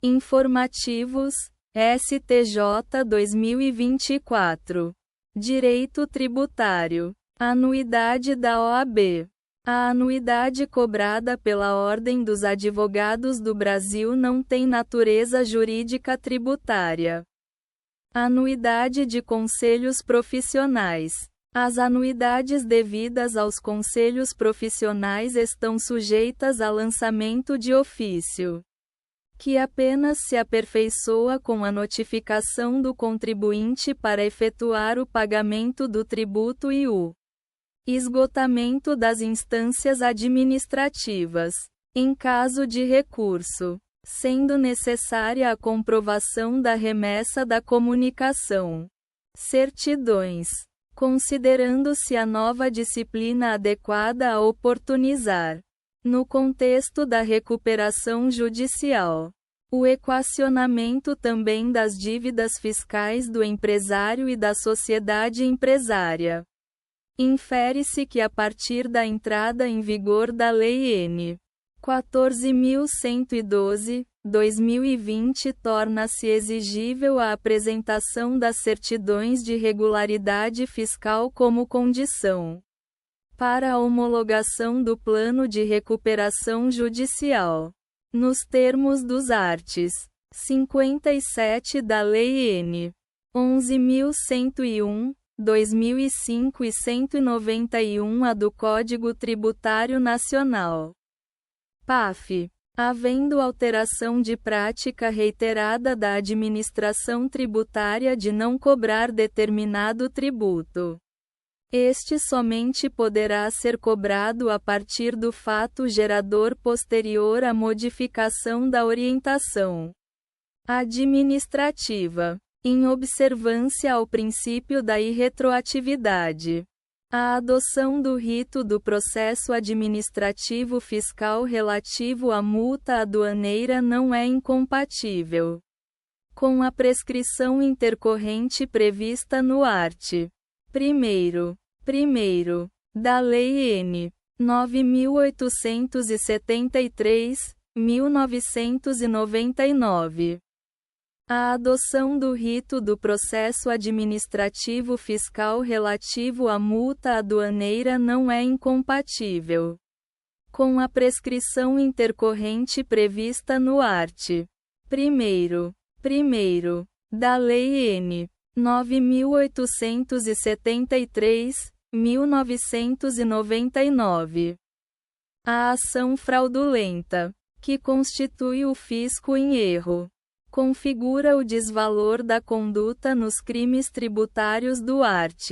Informativos, STJ 2024. Direito tributário. Anuidade da OAB. A anuidade cobrada pela Ordem dos Advogados do Brasil não tem natureza jurídica tributária. Anuidade de conselhos profissionais. As anuidades devidas aos conselhos profissionais estão sujeitas a lançamento de ofício, que apenas se aperfeiçoa com a notificação do contribuinte para efetuar o pagamento do tributo e o esgotamento das instâncias administrativas. Em caso de recurso, sendo necessária a comprovação da remessa da comunicação, certidões, considerando-se a nova disciplina adequada a oportunizar, no contexto da recuperação judicial, o equacionamento também das dívidas fiscais do empresário e da sociedade empresária. Infere-se que a partir da entrada em vigor da Lei N. 14.112, 2020 torna-se exigível a apresentação das certidões de regularidade fiscal como condição para a homologação do plano de recuperação judicial, nos termos dos arts. 57 da Lei N. 11.101, 2005 e 191A do Código Tributário Nacional. PAF. Havendo alteração de prática reiterada da administração tributária de não cobrar determinado tributo, este somente poderá ser cobrado a partir do fato gerador posterior à modificação da orientação administrativa, em observância ao princípio da irretroatividade. A adoção do rito do processo administrativo fiscal relativo à multa aduaneira não é incompatível com a prescrição intercorrente prevista no art. 1º da Lei N. 9.873, 1999. A adoção do rito do processo administrativo fiscal relativo à multa aduaneira não é incompatível com a prescrição intercorrente prevista no art. 1º da Lei N. 9.873, 1999. A ação fraudulenta, que constitui o fisco em erro, configura o desvalor da conduta nos crimes tributários do art.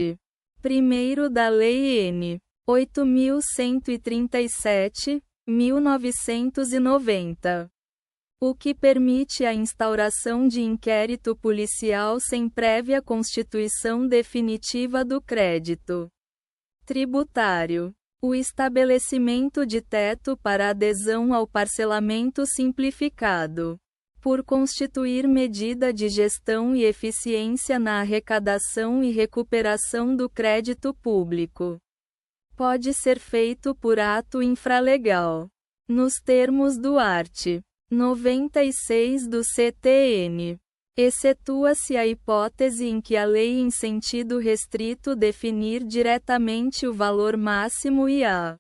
1º da Lei N. 8.137, 1990. O que permite a instauração de inquérito policial sem prévia constituição definitiva do crédito tributário. O estabelecimento de teto para adesão ao parcelamento simplificado, por constituir medida de gestão e eficiência na arrecadação e recuperação do crédito público, pode ser feito por ato infralegal, nos termos do art. 96 do CTN. Excetua-se a hipótese em que a lei em sentido restrito definir diretamente o valor máximo e a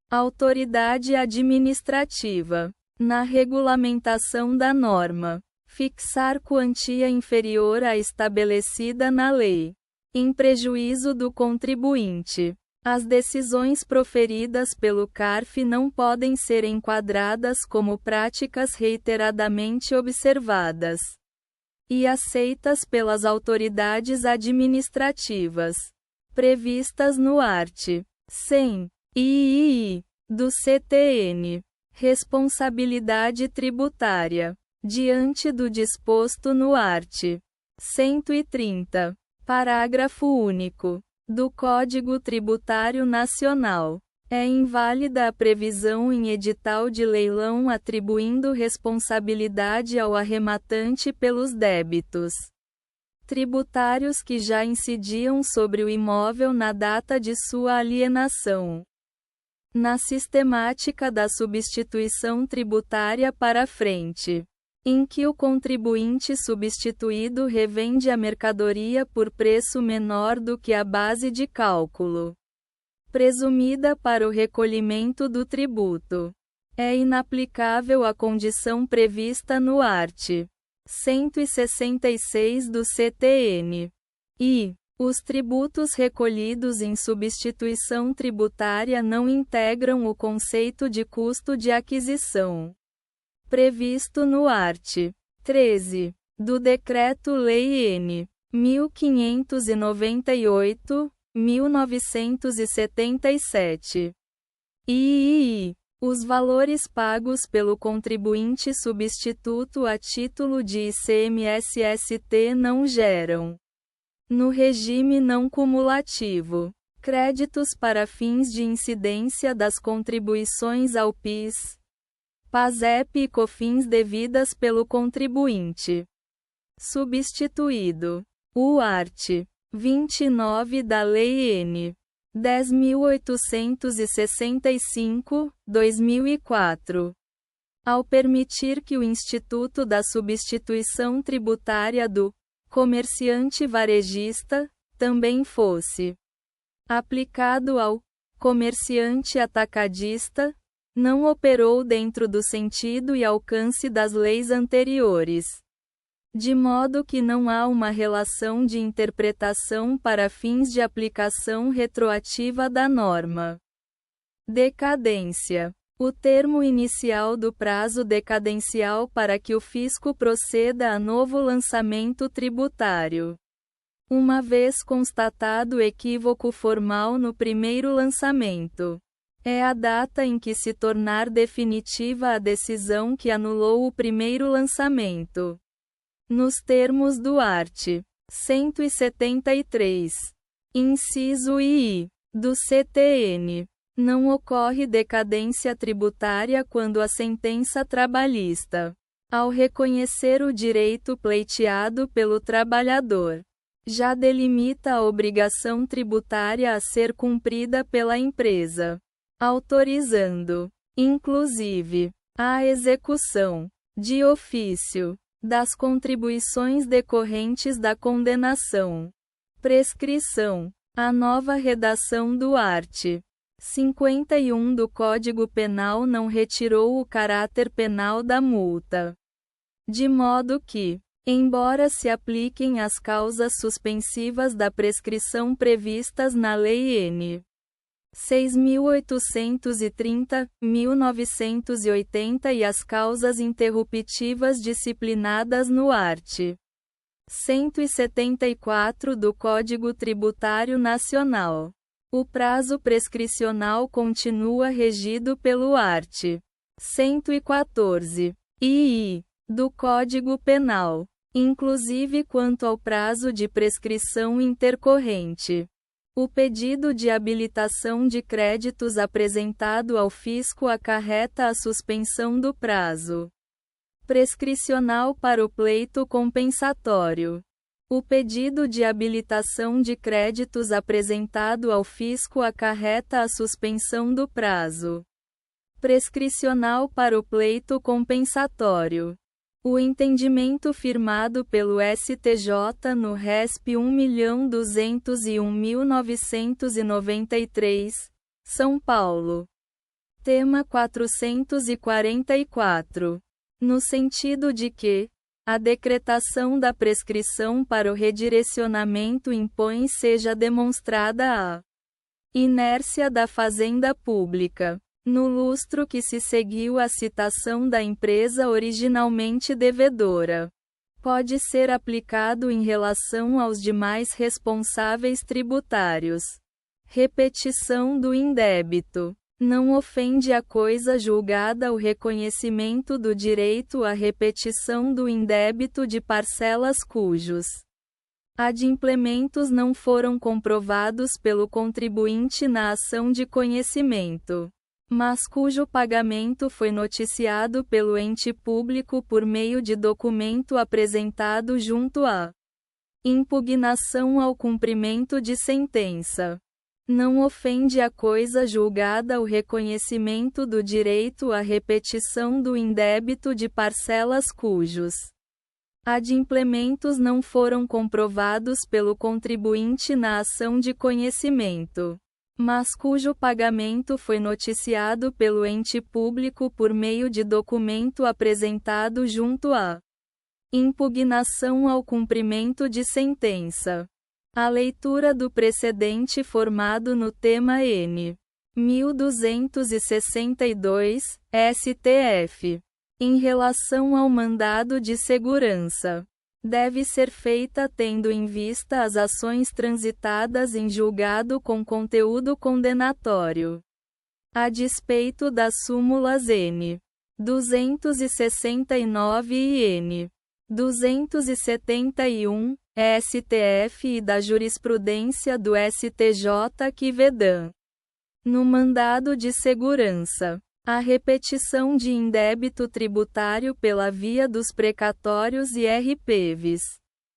autoridade administrativa, na regulamentação da norma, fixar quantia inferior à estabelecida na lei, em prejuízo do contribuinte. As decisões proferidas pelo CARF não podem ser enquadradas como práticas reiteradamente observadas e aceitas pelas autoridades administrativas, previstas no art. 100 II do CTN. Responsabilidade tributária, diante do disposto no art. 130, parágrafo único, do Código Tributário Nacional. É inválida a previsão em edital de leilão atribuindo responsabilidade ao arrematante pelos débitos tributários que já incidiam sobre o imóvel na data de sua alienação. Na sistemática da substituição tributária para frente, em que o contribuinte substituído revende a mercadoria por preço menor do que a base de cálculo presumida para o recolhimento do tributo. É inaplicável a condição prevista no art. 166 do CTN. E os tributos recolhidos em substituição tributária não integram o conceito de custo de aquisição previsto no art. 13 do Decreto-Lei N. 1598/1977. E os valores pagos pelo contribuinte substituto a título de ICMS-ST não geram, no regime não cumulativo, créditos para fins de incidência das contribuições ao PIS, PASEP e COFINS devidas pelo contribuinte substituído. O art. 29 da Lei N. 10.865, 2004. Ao permitir que o Instituto da Substituição Tributária do comerciante varejista também fosse aplicado ao comerciante atacadista, não operou dentro do sentido e alcance das leis anteriores. De modo que não há uma relação de interpretação para fins de aplicação retroativa da norma. Decadência. O termo inicial do prazo decadencial para que o fisco proceda a novo lançamento tributário. Uma vez constatado equívoco formal no primeiro lançamento, é a data em que se tornar definitiva a decisão que anulou o primeiro lançamento. Nos termos do art. 173. Inciso I. do CTN. Não ocorre decadência tributária quando a sentença trabalhista, ao reconhecer o direito pleiteado pelo trabalhador, já delimita a obrigação tributária a ser cumprida pela empresa, autorizando, inclusive, a execução, de ofício, das contribuições decorrentes da condenação. Prescrição. A nova redação do art. 51 do Código Penal não retirou o caráter penal da multa. De modo que, embora se apliquem as causas suspensivas da prescrição previstas na Lei N. 6.830/1980 e as causas interruptivas disciplinadas no art. 174 do Código Tributário Nacional, o prazo prescricional continua regido pelo art. 114 II do Código Penal, inclusive quanto ao prazo de prescrição intercorrente. O pedido de habilitação de créditos apresentado ao fisco acarreta a suspensão do prazo prescricional para o pleito compensatório. O pedido de habilitação de créditos apresentado ao fisco acarreta a suspensão do prazo prescricional para o pleito compensatório. O entendimento firmado pelo STJ no RESP 1.201.993, São Paulo. Tema 444. No sentido de que, a decretação da prescrição para o redirecionamento impõe seja demonstrada a inércia da fazenda pública, no lustro que se seguiu à citação da empresa originalmente devedora. Pode ser aplicado em relação aos demais responsáveis tributários. Repetição do indébito. Não ofende a coisa julgada o reconhecimento do direito à repetição do indébito de parcelas cujos adimplementos não foram comprovados pelo contribuinte na ação de conhecimento, mas cujo pagamento foi noticiado pelo ente público por meio de documento apresentado junto à impugnação ao cumprimento de sentença. não ofende a coisa julgada o reconhecimento do direito à repetição do indébito de parcelas cujos adimplementos não foram comprovados pelo contribuinte na ação de conhecimento, mas cujo pagamento foi noticiado pelo ente público por meio de documento apresentado junto à impugnação ao cumprimento de sentença. A leitura do precedente formado no tema N. 1262, STF. Em relação ao mandado de segurança, deve ser feita tendo em vista as ações transitadas em julgado com conteúdo condenatório, a despeito das súmulas N. 269 e N. 271, STF e da jurisprudência do STJ que vedam, no mandado de segurança, a repetição de indébito tributário pela via dos precatórios e RPVs.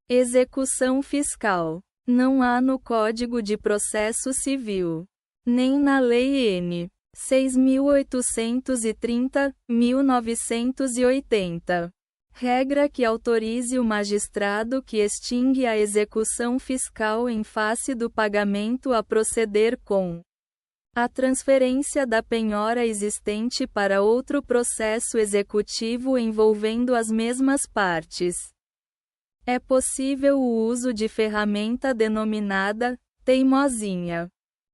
Execução fiscal. Não há no Código de Processo Civil, nem na Lei N. 6.830, 1980. Regra que autorize o magistrado que extingue a execução fiscal em face do pagamento a proceder com a transferência da penhora existente para outro processo executivo envolvendo as mesmas partes. É possível o uso de ferramenta denominada teimosinha,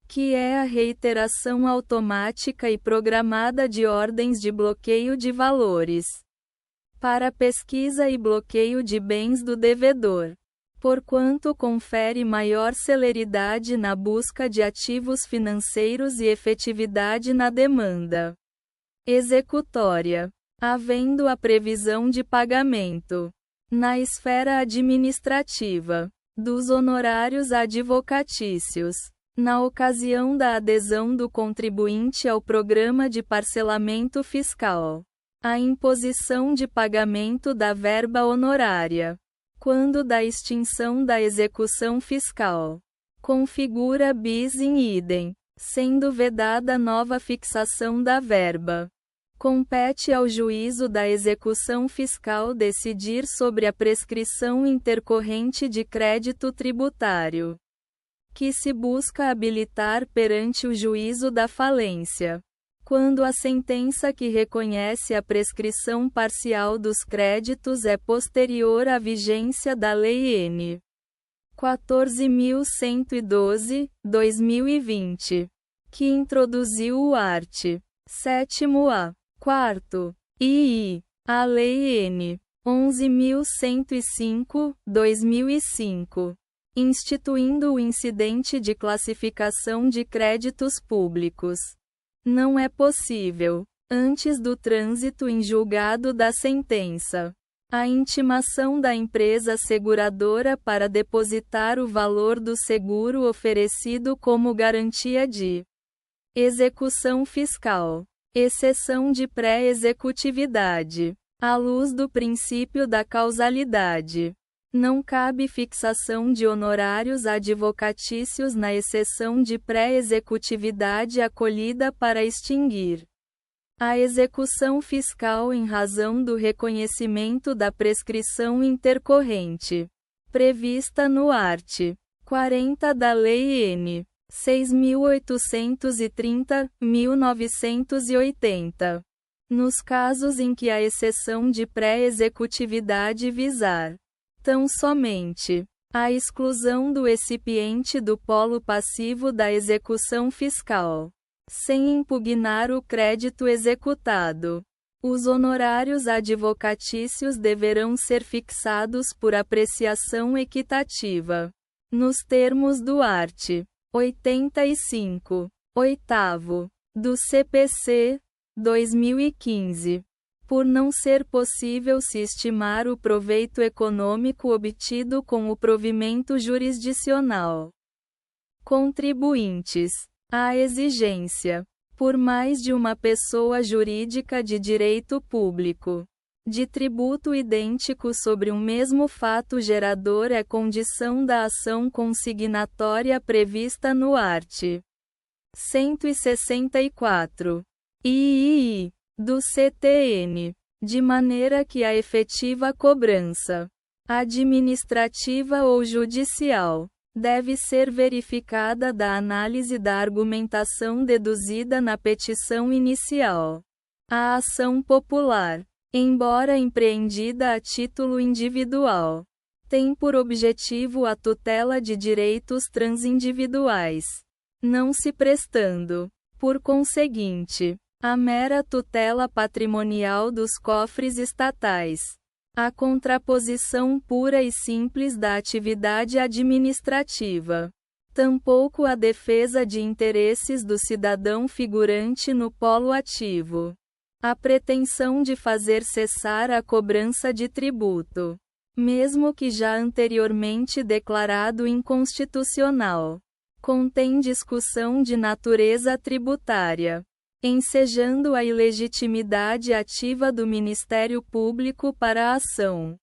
que é a reiteração automática e programada de ordens de bloqueio de valores para pesquisa e bloqueio de bens do devedor, porquanto confere maior celeridade na busca de ativos financeiros e efetividade na demanda executória, havendo a previsão de pagamento, na esfera administrativa, dos honorários advocatícios, na ocasião da adesão do contribuinte ao programa de parcelamento fiscal, a imposição de pagamento da verba honorária, quando da extinção da execução fiscal, configura bis in idem, sendo vedada nova fixação da verba. Compete ao juízo da execução fiscal decidir sobre a prescrição intercorrente de crédito tributário, que se busca habilitar perante o juízo da falência, quando a sentença que reconhece a prescrição parcial dos créditos é posterior à vigência da Lei N. 14.112, 2020, que introduziu o art. 7º-A, 4º, e a Lei N. 11.105, 2005, instituindo o incidente de classificação de créditos públicos. Não é possível, antes do trânsito em julgado da sentença, a intimação da empresa seguradora para depositar o valor do seguro oferecido como garantia de execução fiscal, exceção de pré-executividade, à luz do princípio da causalidade. Não cabe fixação de honorários advocatícios na exceção de pré-executividade acolhida para extinguir a execução fiscal em razão do reconhecimento da prescrição intercorrente, prevista no art. 40 da Lei N. 6.830, 1980. Nos casos em que a exceção de pré-executividade visar tão somente a exclusão do recipiente do polo passivo da execução fiscal, sem impugnar o crédito executado, os honorários advocatícios deverão ser fixados por apreciação equitativa, nos termos do art. 85, 8º, do CPC, 2015. Por não ser possível se estimar o proveito econômico obtido com o provimento jurisdicional. Contribuintes. A exigência, por mais de uma pessoa jurídica de direito público, de tributo idêntico sobre um mesmo fato gerador é condição da ação consignatória prevista no art. 164 II do CTN, de maneira que a efetiva cobrança administrativa ou judicial deve ser verificada da análise da argumentação deduzida na petição inicial. A ação popular, embora empreendida a título individual, tem por objetivo a tutela de direitos transindividuais, não se prestando, por conseguinte, a mera tutela patrimonial dos cofres estatais. A contraposição pura e simples da atividade administrativa. Tampouco a defesa de interesses do cidadão figurante no polo ativo. A pretensão de fazer cessar a cobrança de tributo, mesmo que já anteriormente declarado inconstitucional, contém discussão de natureza tributária, ensejando a ilegitimidade ativa do Ministério Público para a ação.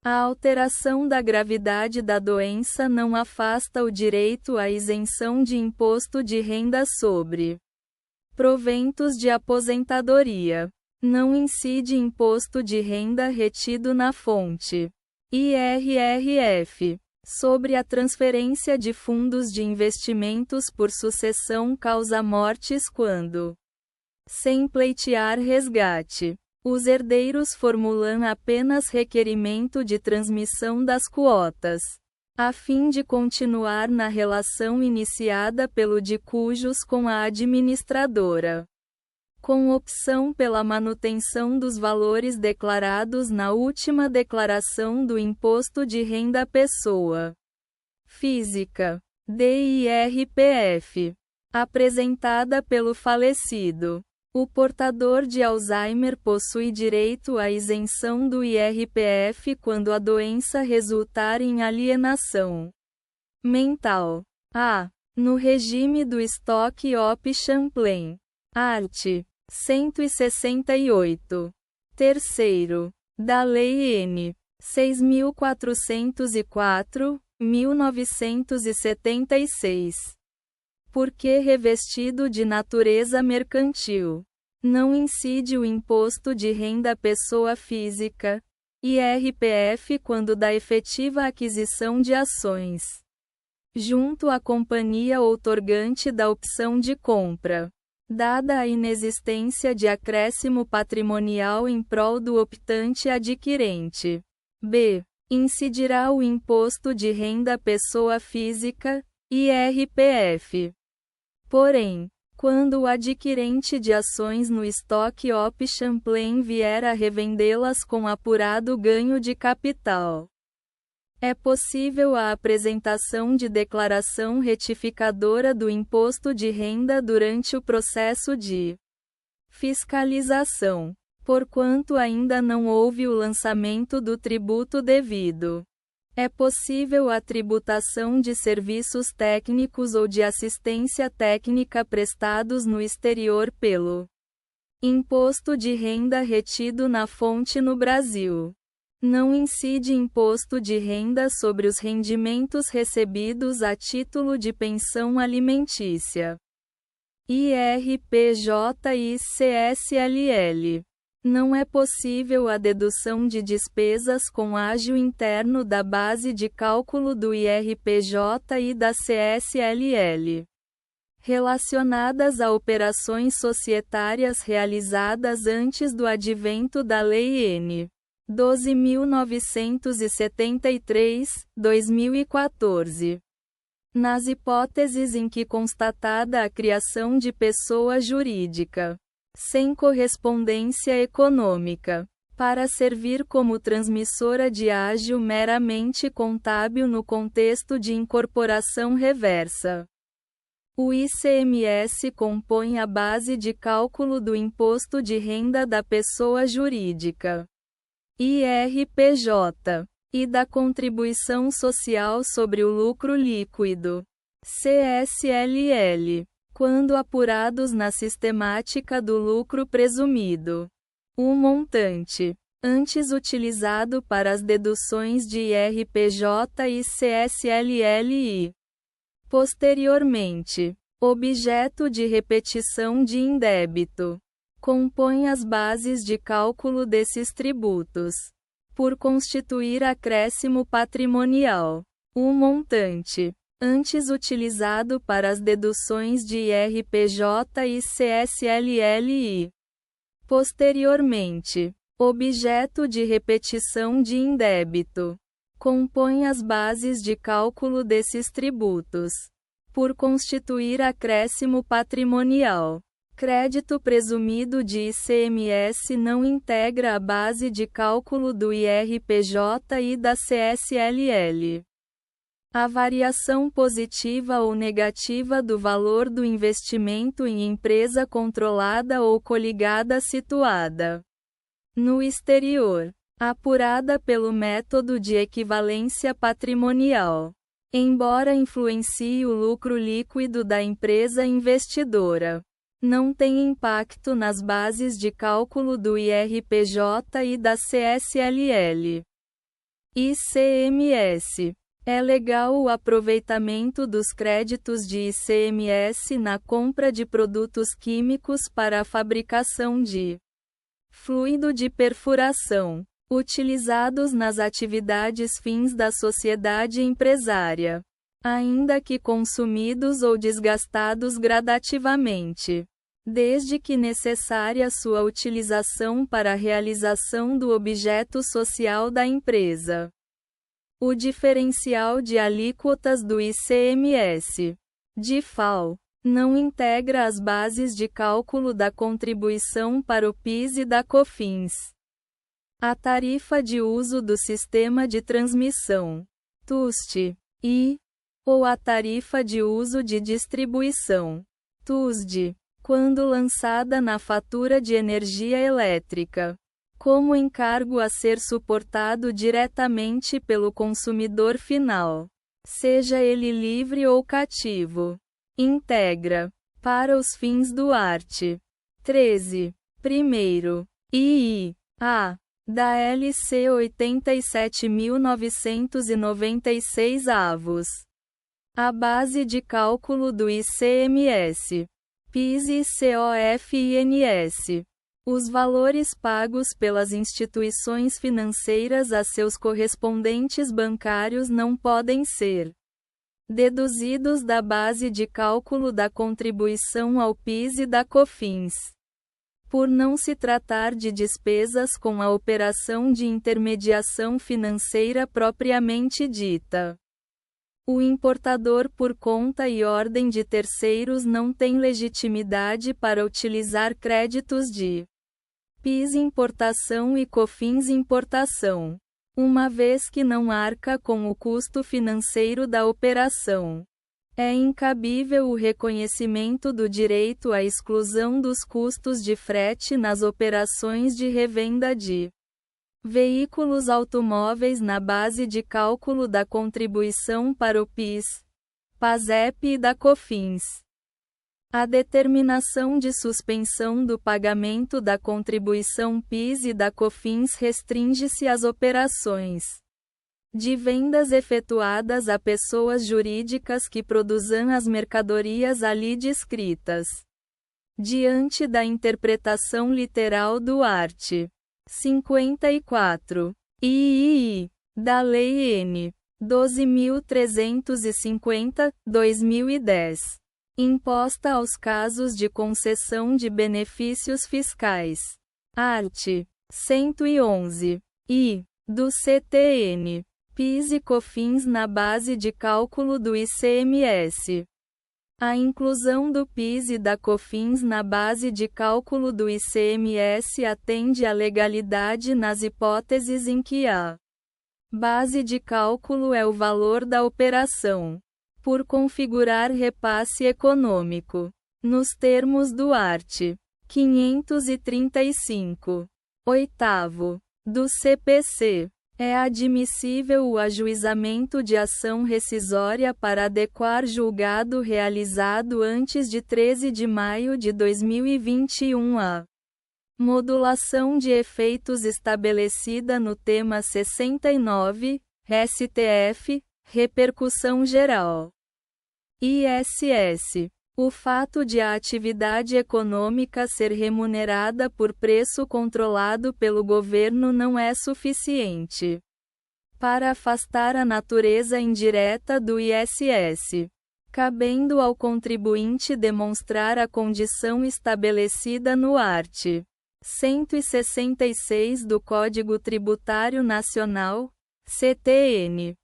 A alteração da gravidade da doença não afasta o direito à isenção de imposto de renda sobre proventos de aposentadoria. Não incide imposto de renda retido na fonte IRRF sobre a transferência de fundos de investimentos por sucessão causa-mortes quando, sem pleitear resgate, os herdeiros formulam apenas requerimento de transmissão das quotas, a fim de continuar na relação iniciada pelo de cujos com a administradora, com opção pela manutenção dos valores declarados na última declaração do Imposto de Renda à Pessoa Física, DIRPF, apresentada pelo falecido. O portador de Alzheimer possui direito à isenção do IRPF quando a doença resultar em alienação mental. No regime do Stock Op-Champlain. Art. 168. Terceiro. Da Lei N. 6.404, 1976. Porque revestido de natureza mercantil, não incide o imposto de renda à pessoa física, IRPF, quando da efetiva aquisição de ações, junto à companhia outorgante da opção de compra, dada a inexistência de acréscimo patrimonial em prol do optante adquirente. B. Incidirá o imposto de renda à pessoa física, IRPF. Porém, quando o adquirente de ações no Stock Op-Champlain vier a revendê-las com apurado ganho de capital, é possível a apresentação de declaração retificadora do imposto de renda durante o processo de fiscalização, porquanto ainda não houve o lançamento do tributo devido. É possível a tributação de serviços técnicos ou de assistência técnica prestados no exterior pelo imposto de renda retido na fonte no Brasil. Não incide imposto de renda sobre os rendimentos recebidos a título de pensão alimentícia, IRPJ e CSLL. Não é possível a dedução de despesas com ágio interno da base de cálculo do IRPJ e da CSLL, relacionadas a operações societárias realizadas antes do advento da Lei N. 12.973, 2014. Nas hipóteses em que constatada a criação de pessoa jurídica sem correspondência econômica, para servir como transmissora de ágio meramente contábil no contexto de incorporação reversa. O ICMS compõe a base de cálculo do imposto de renda da pessoa jurídica, IRPJ, e da contribuição social sobre o lucro líquido, CSLL, quando apurados na sistemática do lucro presumido. O montante, antes utilizado para as deduções de IRPJ e CSLLI. Posteriormente, objeto de repetição de indébito, compõe as bases de cálculo desses tributos. Por constituir acréscimo patrimonial, o montante, antes utilizado para as deduções de IRPJ e CSLLI. Posteriormente, objeto de repetição de indébito, compõe as bases de cálculo desses tributos. Por constituir acréscimo patrimonial, crédito presumido de ICMS não integra a base de cálculo do IRPJ e da CSLL. A variação positiva ou negativa do valor do investimento em empresa controlada ou coligada situada no exterior, apurada pelo método de equivalência patrimonial, embora influencie o lucro líquido da empresa investidora, não tem impacto nas bases de cálculo do IRPJ e da CSLL. ICMS. É legal o aproveitamento dos créditos de ICMS na compra de produtos químicos para a fabricação de fluido de perfuração, utilizados nas atividades fins da sociedade empresária, ainda que consumidos ou desgastados gradativamente, desde que necessária sua utilização para a realização do objeto social da empresa. O diferencial de alíquotas do ICMS, DIFAL, não integra as bases de cálculo da contribuição para o PIS e da COFINS. A tarifa de uso do sistema de transmissão, TUST, ou a tarifa de uso de distribuição, TUSD, quando lançada na fatura de energia elétrica, como encargo a ser suportado diretamente pelo consumidor final, seja ele livre ou cativo, integra, para os fins do art. 13. Primeiro, II-A, da LC 87.996 avos. A base de cálculo do ICMS, PIS e COFINS. Os valores pagos pelas instituições financeiras a seus correspondentes bancários não podem ser deduzidos da base de cálculo da contribuição ao PIS e da COFINS, por não se tratar de despesas com a operação de intermediação financeira propriamente dita. O importador por conta e ordem de terceiros não tem legitimidade para utilizar créditos de PIS importação e COFINS importação, uma vez que não arca com o custo financeiro da operação. É incabível o reconhecimento do direito à exclusão dos custos de frete nas operações de revenda de veículos automóveis na base de cálculo da contribuição para o PIS, PASEP e da COFINS. A determinação de suspensão do pagamento da contribuição PIS e da COFINS restringe-se às operações de vendas efetuadas a pessoas jurídicas que produzam as mercadorias ali descritas, diante da interpretação literal do art. 54. III, da Lei N. 12.350, 2010. Imposta aos casos de concessão de benefícios fiscais. Art. 111. I. Do CTN. PIS e COFINS na base de cálculo do ICMS. A inclusão do PIS e da COFINS na base de cálculo do ICMS atende à legalidade nas hipóteses em que a base de cálculo é o valor da operação, por configurar repasse econômico, nos termos do art. 535. Oitavo. Do CPC. É admissível o ajuizamento de ação rescisória para adequar julgado realizado antes de 13 de maio de 2021 a Modulação de efeitos estabelecida no tema 69, STF, repercussão geral. ISS. O fato de a atividade econômica ser remunerada por preço controlado pelo governo não é suficiente para afastar a natureza indireta do ISS, cabendo ao contribuinte demonstrar a condição estabelecida no art. 166 do Código Tributário Nacional, CTN.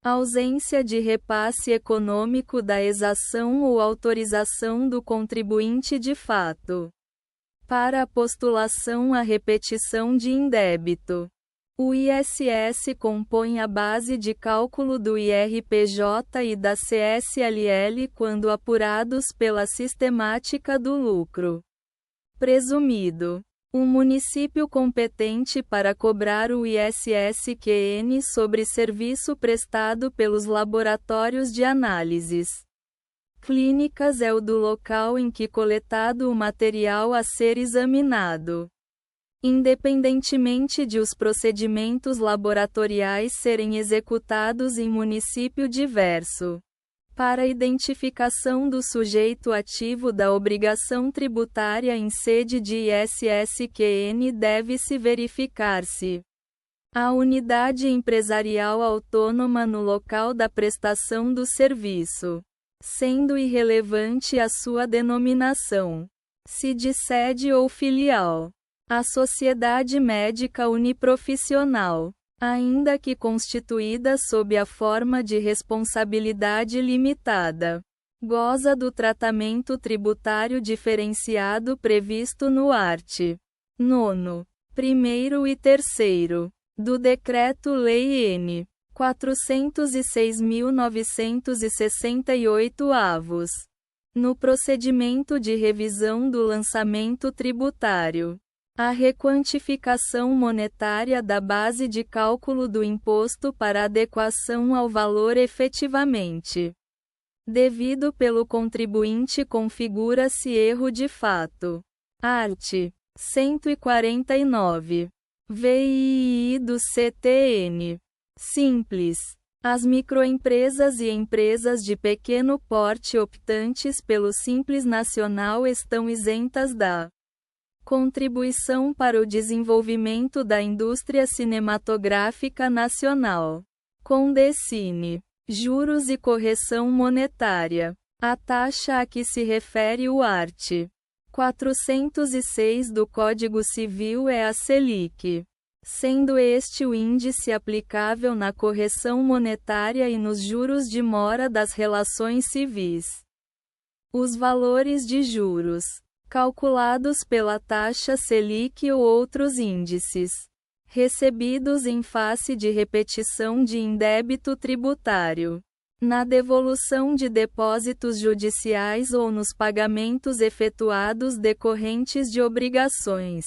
Ausência de repasse econômico da exação ou autorização do contribuinte de fato para a postulação à repetição de indébito. O ISS compõe a base de cálculo do IRPJ e da CSLL quando apurados pela sistemática do lucro presumido. O município competente para cobrar o ISS-QN sobre serviço prestado pelos laboratórios de análises clínicas é o do local em que coletado o material a ser examinado, independentemente de os procedimentos laboratoriais serem executados em município diverso. Para a identificação do sujeito ativo da obrigação tributária em sede de ISS-QN deve-se verificar se a unidade empresarial autônoma no local da prestação do serviço, sendo irrelevante a sua denominação, se de sede ou filial, a sociedade médica uniprofissional, ainda que constituída sob a forma de responsabilidade limitada, goza do tratamento tributário diferenciado previsto no art. 9º, 1º e 3º, do Decreto-Lei N. 406.968 no procedimento de revisão do lançamento tributário. A requantificação monetária da base de cálculo do imposto para adequação ao valor efetivamente devido pelo contribuinte configura-se erro de fato. Art. 149. VII do CTN. Simples. As microempresas e empresas de pequeno porte optantes pelo Simples Nacional estão isentas da contribuição para o desenvolvimento da indústria cinematográfica nacional. Condecine. Juros e correção monetária. A taxa a que se refere o art. 406 do Código Civil é a Selic, sendo este o índice aplicável na correção monetária e nos juros de mora das relações civis. Os valores de juros calculados pela taxa Selic ou outros índices, recebidos em face de repetição de indébito tributário, na devolução de depósitos judiciais ou nos pagamentos efetuados decorrentes de obrigações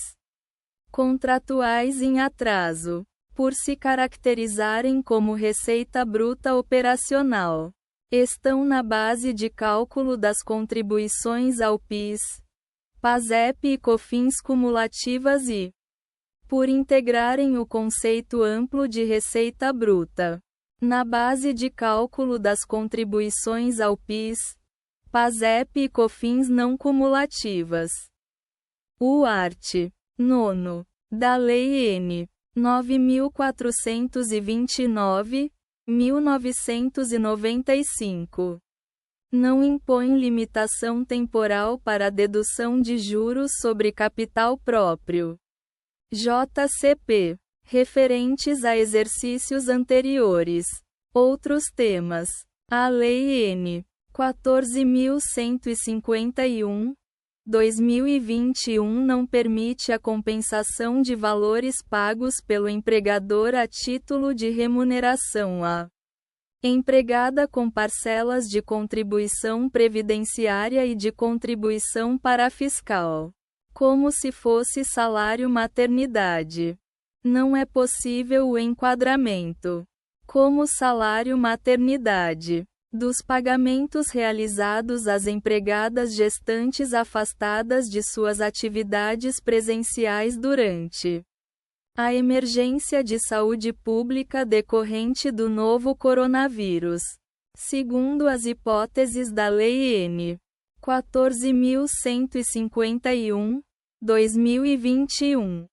contratuais em atraso, por se caracterizarem como receita bruta operacional, estão na base de cálculo das contribuições ao PIS, PASEP e COFINS cumulativas e, por integrarem o conceito amplo de receita bruta, na base de cálculo das contribuições ao PIS, PASEP e COFINS não cumulativas. O art. 9º, da Lei N. 9.429, 1995. Não impõe limitação temporal para a dedução de juros sobre capital próprio. JCP. Referentes a exercícios anteriores. Outros temas. A Lei N. 14.151, 2021 não permite a compensação de valores pagos pelo empregador a título de remuneração à empregada com parcelas de contribuição previdenciária e de contribuição para fiscal, como se fosse salário maternidade. Não é possível o enquadramento como salário maternidade dos pagamentos realizados às empregadas gestantes afastadas de suas atividades presenciais durante a emergência de saúde pública decorrente do novo coronavírus, segundo as hipóteses da Lei N. 14.151, 2021.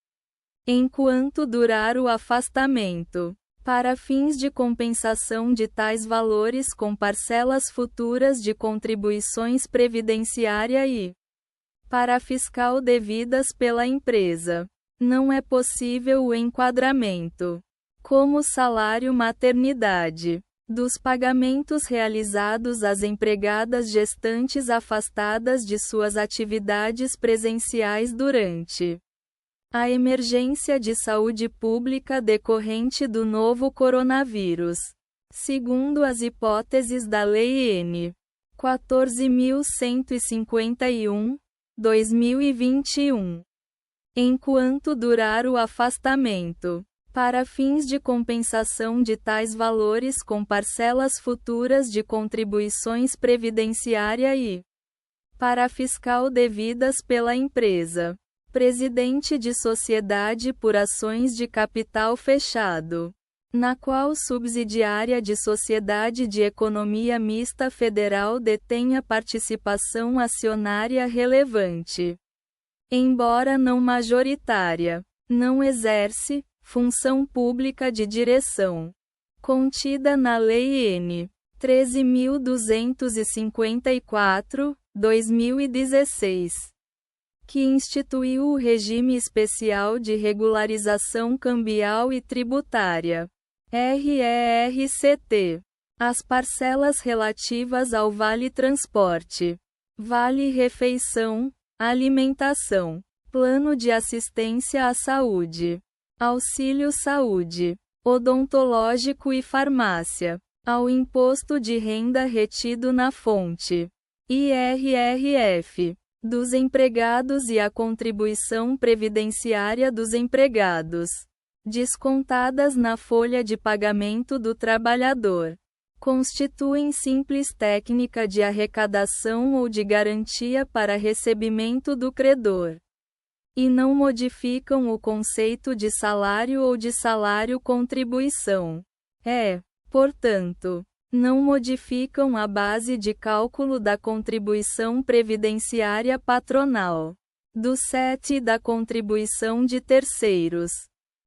Enquanto durar o afastamento, para fins de compensação de tais valores com parcelas futuras de contribuições previdenciária e para fiscal devidas pela empresa, não é possível o enquadramento como salário maternidade dos pagamentos realizados às empregadas gestantes afastadas de suas atividades presenciais durante a emergência de saúde pública decorrente do novo coronavírus, segundo as hipóteses da Lei N. 14.151, 2021. Enquanto durar o afastamento, para fins de compensação de tais valores com parcelas futuras de contribuições previdenciária e para fiscal devidas pela empresa, presidente de sociedade por ações de capital fechado, na qual subsidiária de sociedade de economia mista federal detenha participação acionária relevante, embora não majoritária, não exerce função pública de direção, contida na Lei N. 13.254, 2016. Que instituiu o regime especial de regularização cambial e tributária, RERCT, as parcelas relativas ao Vale Transporte, Vale Refeição, Alimentação, Plano de Assistência à Saúde, Auxílio Saúde, Odontológico e Farmácia, ao Imposto de Renda retido na fonte, IRRF, dos empregados e a contribuição previdenciária dos empregados, descontadas na folha de pagamento do trabalhador, constituem simples técnica de arrecadação ou de garantia para recebimento do credor, e não modificam o conceito de salário ou de salário-contribuição. Portanto, não modificam a base de cálculo da contribuição previdenciária patronal, do CET e da contribuição de terceiros.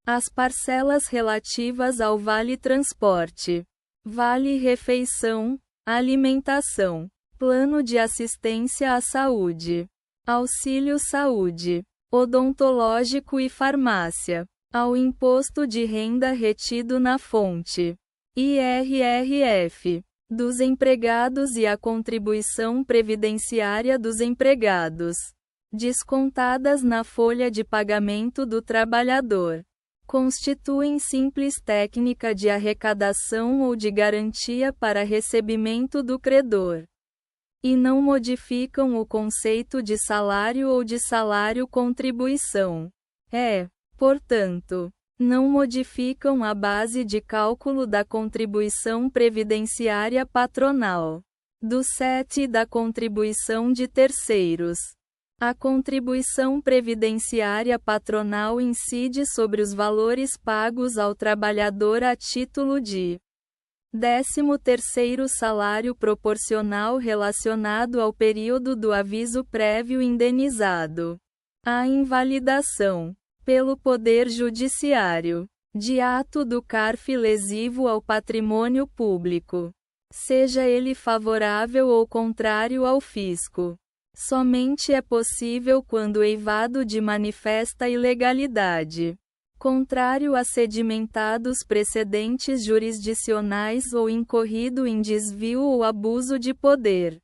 As parcelas relativas ao Vale Transporte, Vale Refeição, Alimentação, Plano de Assistência à Saúde, Auxílio Saúde, Odontológico e Farmácia, ao Imposto de Renda retido na fonte, IRRF, dos empregados e a contribuição previdenciária dos empregados, descontadas na folha de pagamento do trabalhador, constituem simples técnica de arrecadação ou de garantia para recebimento do credor, e não modificam o conceito de salário ou de salário-contribuição. Portanto, não modificam a base de cálculo da contribuição previdenciária patronal, do CET e da contribuição de terceiros. A contribuição previdenciária patronal incide sobre os valores pagos ao trabalhador a título de 13º salário proporcional relacionado ao período do aviso prévio indenizado, a invalidação pelo Poder Judiciário de ato do CARF lesivo ao patrimônio público, seja ele favorável ou contrário ao fisco. Somente é possível quando eivado de manifesta ilegalidade, contrário a sedimentados precedentes jurisdicionais ou incorrido em desvio ou abuso de poder.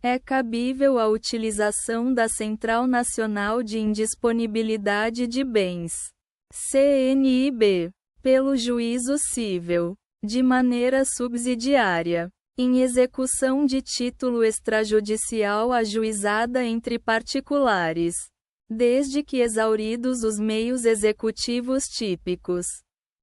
É cabível a utilização da Central Nacional de Indisponibilidade de Bens, CNIB, pelo juízo civil, de maneira subsidiária, em execução de título extrajudicial ajuizada entre particulares, desde que exauridos os meios executivos típicos.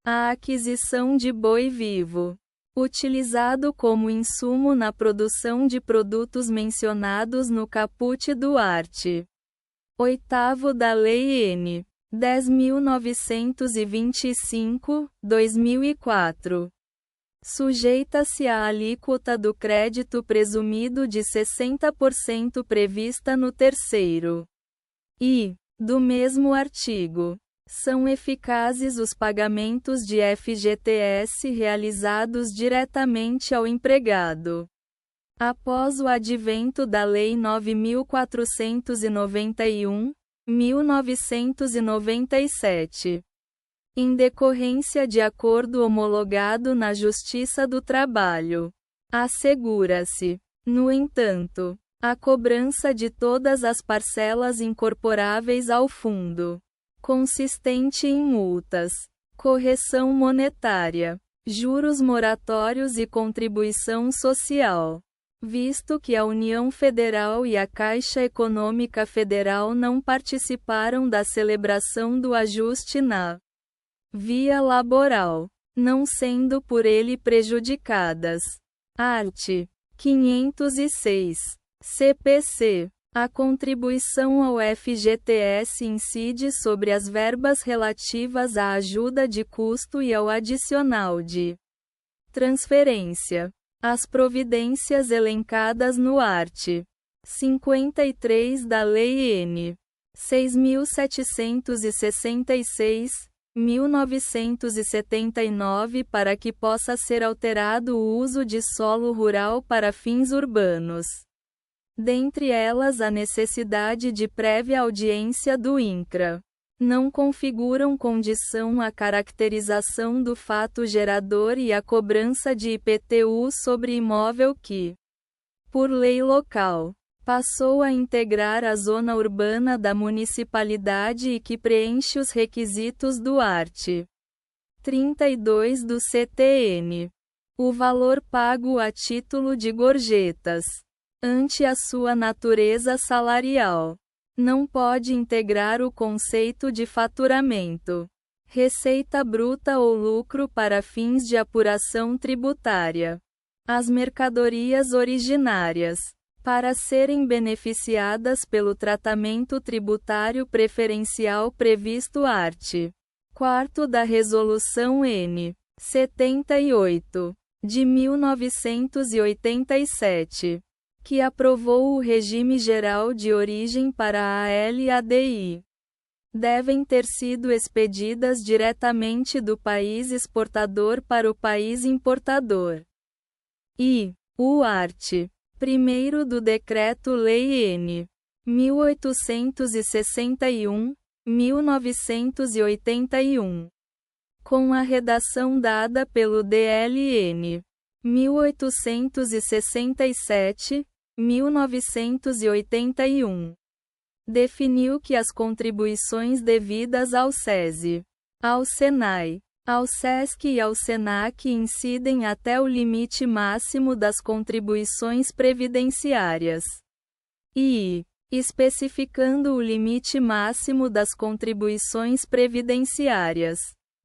A aquisição de boi vivo, utilizado como insumo na produção de produtos mencionados no caput do art. 8º da Lei N. 10.925, 2004. Sujeita-se à alíquota do crédito presumido de 60% prevista no 3º i. do mesmo artigo. São eficazes os pagamentos de FGTS realizados diretamente ao empregado. Após o advento da Lei 9.491, 1997. Em decorrência de acordo homologado na Justiça do Trabalho. Assegura-se, no entanto, a cobrança de todas as parcelas incorporáveis ao fundo, consistente em multas, correção monetária, juros moratórios e contribuição social. Visto que a União Federal e a Caixa Econômica Federal não participaram da celebração do ajuste na via laboral, não sendo por ele prejudicadas. Art. 506. CPC. A contribuição ao FGTS incide sobre as verbas relativas à ajuda de custo e ao adicional de transferência. As providências elencadas no art. 53 da Lei N. 6.766, 1979 para que possa ser alterado o uso de solo rural para fins urbanos. Dentre elas a necessidade de prévia audiência do INCRA. Não configuram condição a caracterização do fato gerador e a cobrança de IPTU sobre imóvel que, por lei local, passou a integrar a zona urbana da municipalidade e que preenche os requisitos do art. 32 do CTN. O valor pago a título de gorjetas, ante a sua natureza salarial, não pode integrar o conceito de faturamento, receita bruta ou lucro para fins de apuração tributária. As mercadorias originárias, para serem beneficiadas pelo tratamento tributário preferencial previsto art. 4º da Resolução N. 78, de 1987. Que aprovou o regime geral de origem para a LADI, devem ter sido expedidas diretamente do país exportador para o país importador. E o art. 1º do Decreto-Lei N. 1861, 1981. Com a redação dada pelo DLN. 1867, 1981. Definiu que as contribuições devidas ao SESI, ao SENAI, ao SESC e ao SENAC incidem até o limite máximo das contribuições previdenciárias. E, especificando o limite máximo das contribuições previdenciárias,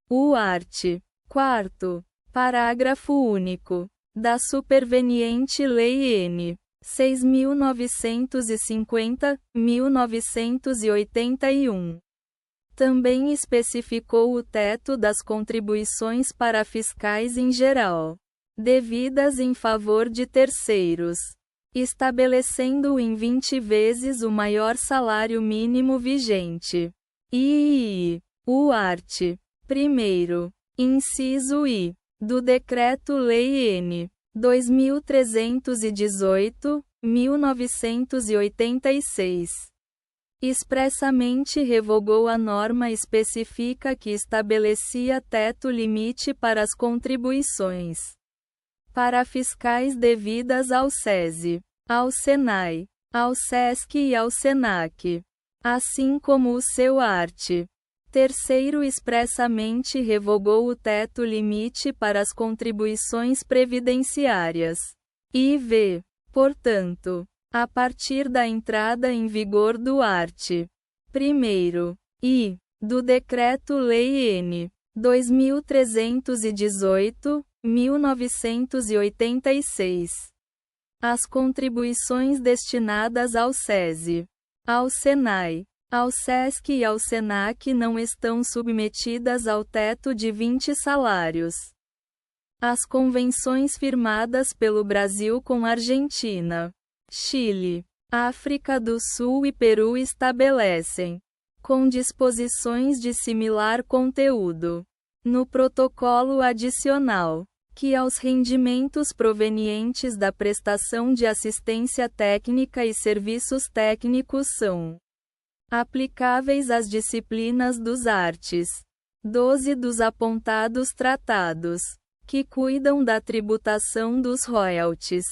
o art. 4º, parágrafo único, da superveniente Lei N. 6.950, 1981. Também especificou o teto das contribuições para fiscais em geral, devidas em favor de terceiros, estabelecendo-o em 20 vezes o maior salário mínimo vigente. E o art. 1º, inciso I, do Decreto-Lei N. 2318, 1986. Expressamente revogou a norma específica que estabelecia teto limite para as contribuições para fiscais devidas ao SESI, ao SENAI, ao SESC e ao SENAC, assim como o seu art. 3º expressamente revogou o teto limite para as contribuições previdenciárias. IV. Portanto, a partir da entrada em vigor do art. 1º I. do Decreto-Lei N. 2318, 1986. As contribuições destinadas ao SESI, ao SENAI, ao SESC e ao SENAC não estão submetidas ao teto de 20 salários. As convenções firmadas pelo Brasil com Argentina, Chile, África do Sul e Peru estabelecem, com disposições de similar conteúdo, no protocolo adicional, que aos rendimentos provenientes da prestação de assistência técnica e serviços técnicos são aplicáveis às disciplinas dos artes 12 dos apontados tratados, que cuidam da tributação dos royalties.